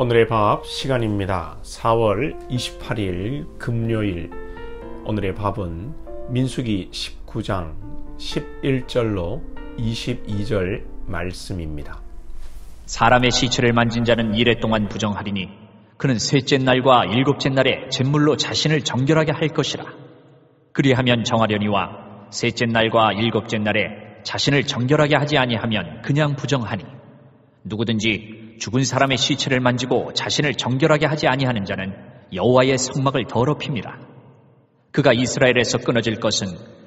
오늘의 밥 시간입니다. 4월 28일 금요일. 오늘의 밥은 민수기 19장 11절로 22절 말씀입니다. 사람의 시체를 만진 자는 이레 동안 부정하리니 그는 셋째 날과 일곱째 날에 잿물로 자신을 정결하게 할 것이라. 그리하면 정하려니와 셋째 날과 일곱째 날에 자신을 정결하게 하지 아니하면 그냥 부정하니, 누구든지 죽은 사람의 시체를 만지고 자신을 정결하게 하지 아니하는 자는 여호와의 성막을 더럽힙니다. 그가 이스라엘에서 끊어질 것은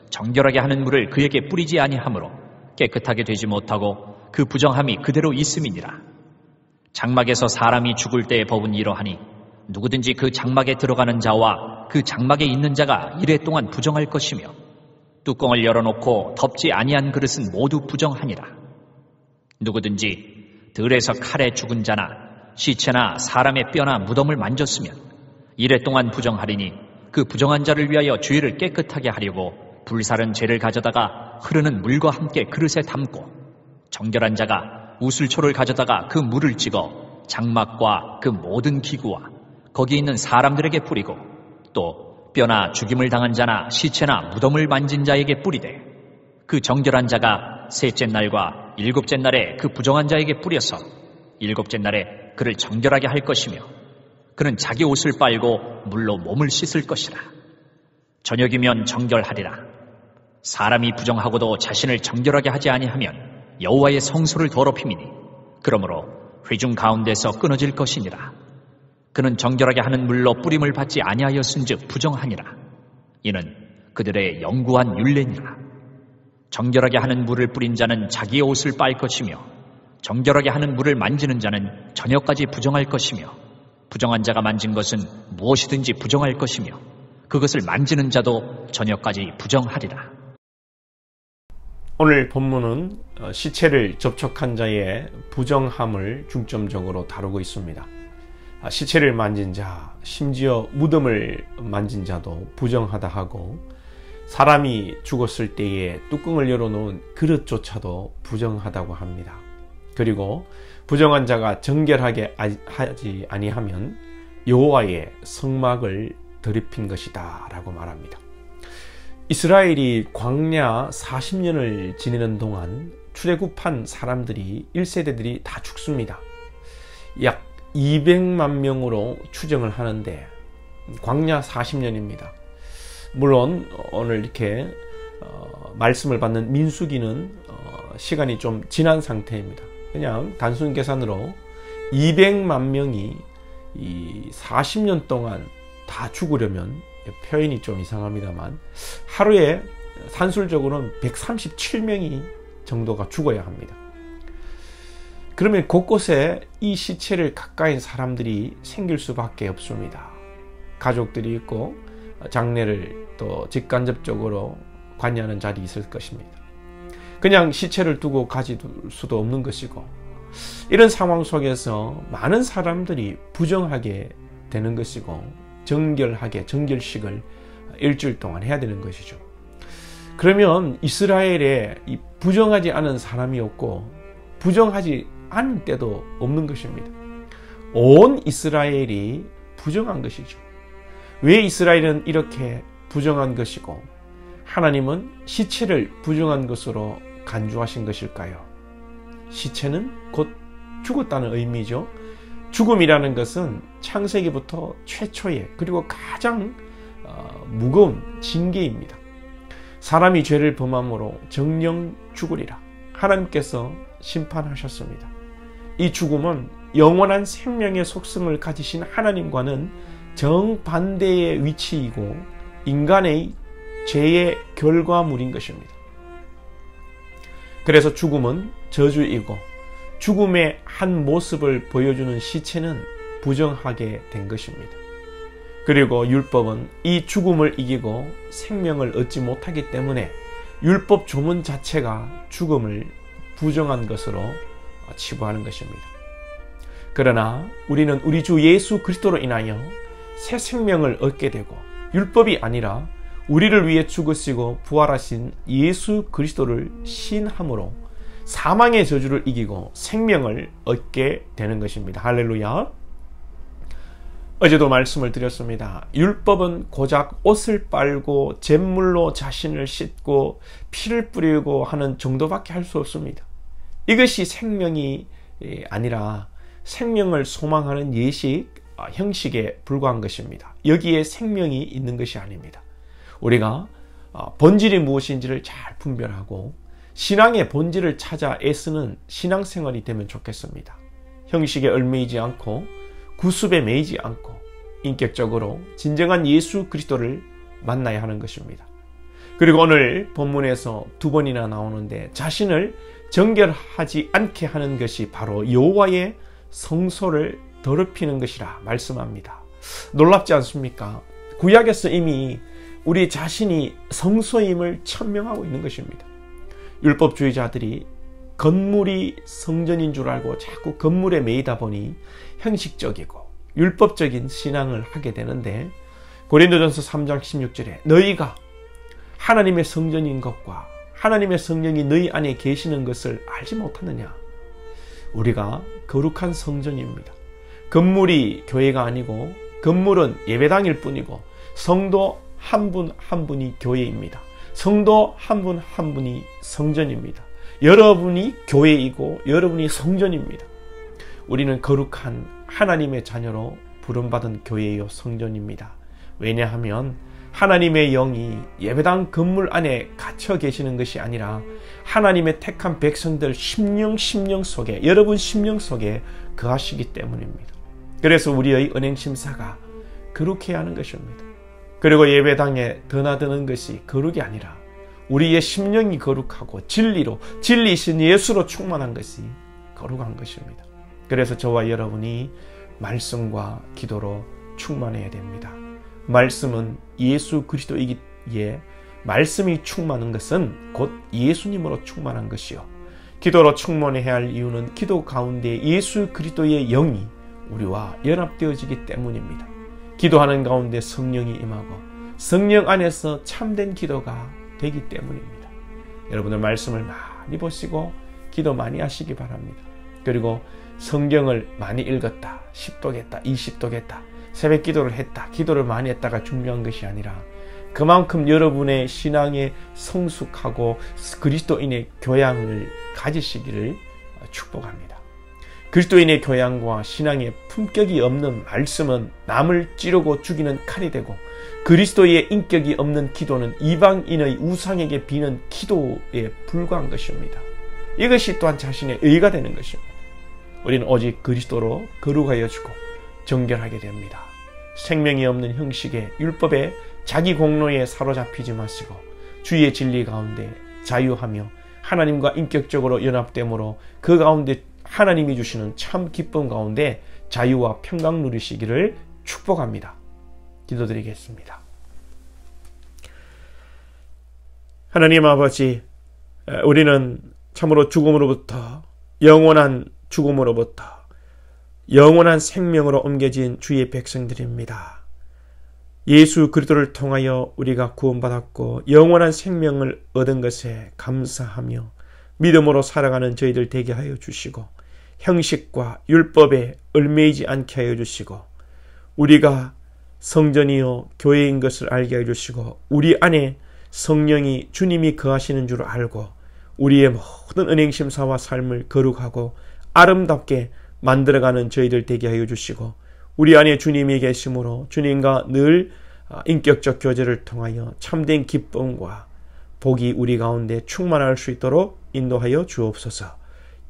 정결하게 하는 물을 그에게 뿌리지 아니하므로 깨끗하게 되지 못하고 그 부정함이 그대로 있음이니라. 장막에서 사람이 죽을 때의 법은 이러하니 누구든지 그 장막에 들어가는 자와 그 장막에 있는 자가 이레 동안 부정할 것이며, 뚜껑을 열어놓고 덮지 아니한 그릇은 모두 부정하니라. 누구든지 들에서 칼에 죽은 자나 시체나 사람의 뼈나 무덤을 만졌으면 이레 동안 부정하리니, 그 부정한 자를 위하여 주의를 깨끗하게 하려고 불사른 재를 가져다가 흐르는 물과 함께 그릇에 담고, 정결한 자가 우슬초를 가져다가 그 물을 찍어 장막과 그 모든 기구와 거기 있는 사람들에게 뿌리고, 또 뼈나 죽임을 당한 자나 시체나 무덤을 만진 자에게 뿌리되, 그 정결한 자가 셋째 날과 일곱째 날에 그 부정한 자에게 뿌려서 일곱째 날에 그를 정결하게 할 것이며, 그는 자기 옷을 빨고 물로 몸을 씻을 것이라. 저녁이면 정결하리라. 사람이 부정하고도 자신을 정결하게 하지 아니하면 여호와의 성소를 더럽힘이니, 그러므로 회중 가운데서 끊어질 것이니라. 그는 정결하게 하는 물로 뿌림을 받지 아니하였은즉 부정하니라. 이는 그들의 영구한 율례니라. 정결하게 하는 물을 뿌린 자는 자기의 옷을 빨 것이며, 정결하게 하는 물을 만지는 자는 저녁까지 부정할 것이며, 부정한 자가 만진 것은 무엇이든지 부정할 것이며, 그것을 만지는 자도 저녁까지 부정하리라. 오늘 본문은 시체를 접촉한 자의 부정함을 중점적으로 다루고 있습니다. 시체를 만진 자, 심지어 무덤을 만진 자도 부정하다 하고, 사람이 죽었을 때에 뚜껑을 열어놓은 그릇조차도 부정하다고 합니다. 그리고 부정한 자가 정결하게 하지 아니하면 여호와의 성막을 더럽힌 것이다 라고 말합니다. 이스라엘이 광야 40년을 지내는 동안 출애굽한 사람들이 1세대들이 다 죽습니다. 약 200만 명으로 추정을 하는데 광야 40년입니다. 물론 오늘 이렇게 말씀을 받는 민수기는 시간이 좀 지난 상태입니다. 그냥 단순 계산으로 200만 명이 이 40년 동안 다 죽으려면, 표현이 좀 이상합니다만, 하루에 산술적으로는 137명이 정도가 죽어야 합니다. 그러면 곳곳에 이 시체를 가까이 사람들이 생길 수밖에 없습니다. 가족들이 있고 장례를 또 직간접적으로 관여하는 자리 있을 것입니다. 그냥 시체를 두고 가질 수도 없는 것이고, 이런 상황 속에서 많은 사람들이 부정하게 되는 것이고, 정결하게 정결식을 일주일 동안 해야 되는 것이죠. 그러면 이스라엘에 이 부정하지 않은 사람이 없고 부정하지 않은 때도 없는 것입니다. 온 이스라엘이 부정한 것이죠. 왜 이스라엘은 이렇게 부정한 것이고 하나님은 시체를 부정한 것으로 간주하신 것일까요? 시체는 곧 죽었다는 의미죠. 죽음이라는 것은 창세기부터 최초의, 그리고 가장 무거운 징계입니다. 사람이 죄를 범함으로 정령 죽으리라 하나님께서 심판하셨습니다. 이 죽음은 영원한 생명의 속성을 가지신 하나님과는 정반대의 위치이고 인간의 죄의 결과물인 것입니다. 그래서 죽음은 저주이고 죽음의 한 모습을 보여주는 시체는 부정하게 된 것입니다. 그리고 율법은 이 죽음을 이기고 생명을 얻지 못하기 때문에 율법 조문 자체가 죽음을 부정한 것으로 치부하는 것입니다. 그러나 우리는 우리 주 예수 그리스도로 인하여 새 생명을 얻게 되고, 율법이 아니라 우리를 위해 죽으시고 부활하신 예수 그리스도를 신함으로 사망의 저주를 이기고 생명을 얻게 되는 것입니다. 할렐루야. 어제도 말씀을 드렸습니다. 율법은 고작 옷을 빨고 잿물로 자신을 씻고 피를 뿌리고 하는 정도밖에 할 수 없습니다. 이것이 생명이 아니라 생명을 소망하는 예식, 형식에 불과한 것입니다. 여기에 생명이 있는 것이 아닙니다. 우리가 본질이 무엇인지를 잘 분별하고 신앙의 본질을 찾아 애쓰는 신앙생활이 되면 좋겠습니다. 형식에 얽매이지 않고 구습에 매이지 않고 인격적으로 진정한 예수 그리스도를 만나야 하는 것입니다. 그리고 오늘 본문에서 2번이나 나오는데 자신을 정결하지 않게 하는 것이 바로 여호와의 성소를 더럽히는 것이라 말씀합니다. 놀랍지 않습니까? 구약에서 이미 우리 자신이 성소임을 천명하고 있는 것입니다. 율법주의자들이 건물이 성전인 줄 알고 자꾸 건물에 매이다 보니 형식적이고 율법적인 신앙을 하게 되는데, 고린도전서 3장 16절에 너희가 하나님의 성전인 것과 하나님의 성령이 너희 안에 계시는 것을 알지 못하느냐. 우리가 거룩한 성전입니다. 건물이 교회가 아니고 건물은 예배당일 뿐이고 성도 한 분 한 분이 교회입니다. 성도 한 분 한 분이 성전입니다. 여러분이 교회이고 여러분이 성전입니다. 우리는 거룩한 하나님의 자녀로 부름받은 교회요 성전입니다. 왜냐하면 하나님의 영이 예배당 건물 안에 갇혀 계시는 것이 아니라 하나님의 택한 백성들 심령 속에, 여러분 심령 속에 거하시기 때문입니다. 그래서 우리의 은행심사가 거룩해야 하는 것입니다. 그리고 예배당에 드나드는 것이 거룩이 아니라 우리의 심령이 거룩하고 진리이신 예수로 충만한 것이 거룩한 것입니다. 그래서 저와 여러분이 말씀과 기도로 충만해야 됩니다. 말씀은 예수 그리스도이기에 말씀이 충만한 것은 곧 예수님으로 충만한 것이요, 기도로 충만해야 할 이유는 기도 가운데 예수 그리스도의 영이 우리와 연합되어지기 때문입니다. 기도하는 가운데 성령이 임하고 성령 안에서 참된 기도가 되기 때문입니다. 여러분들 말씀을 많이 보시고 기도 많이 하시기 바랍니다. 그리고 성경을 많이 읽었다, 10독 했다, 20독 했다, 새벽 기도를 했다, 기도를 많이 했다가 중요한 것이 아니라 그만큼 여러분의 신앙에 성숙하고 그리스도인의 교양을 가지시기를 축복합니다. 그리스도인의 교양과 신앙의 품격이 없는 말씀은 남을 찌르고 죽이는 칼이 되고, 그리스도의 인격이 없는 기도는 이방인의 우상에게 비는 기도에 불과한 것입니다. 이것이 또한 자신의 의가 되는 것입니다. 우리는 오직 그리스도로 거룩하여 주고 정결하게 됩니다. 생명이 없는 형식의 율법에 자기 공로에 사로잡히지 마시고 주의 진리 가운데 자유하며 하나님과 인격적으로 연합됨으로 그 가운데 하나님이 주시는 참 기쁨 가운데 자유와 평강 누리시기를 축복합니다. 기도드리겠습니다. 하나님 아버지, 우리는 참으로 죽음으로부터 영원한 죽음으로부터 영원한 생명으로 옮겨진 주의 백성들입니다. 예수 그리스도를 통하여 우리가 구원받았고 영원한 생명을 얻은 것에 감사하며 믿음으로 살아가는 저희들 되게 하여 주시고, 형식과 율법에 얽매이지 않게 하여 주시고, 우리가 성전이요 교회인 것을 알게 하여 주시고, 우리 안에 성령이 주님이 거하시는 줄 알고 우리의 모든 은행심사와 삶을 거룩하고 아름답게 만들어가는 저희들 되게 하여 주시고, 우리 안에 주님이 계심으로 주님과 늘 인격적 교제를 통하여 참된 기쁨과 복이 우리 가운데 충만할 수 있도록 인도하여 주옵소서.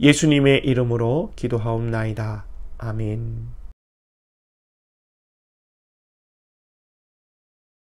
예수님의 이름으로 기도하옵나이다. 아멘.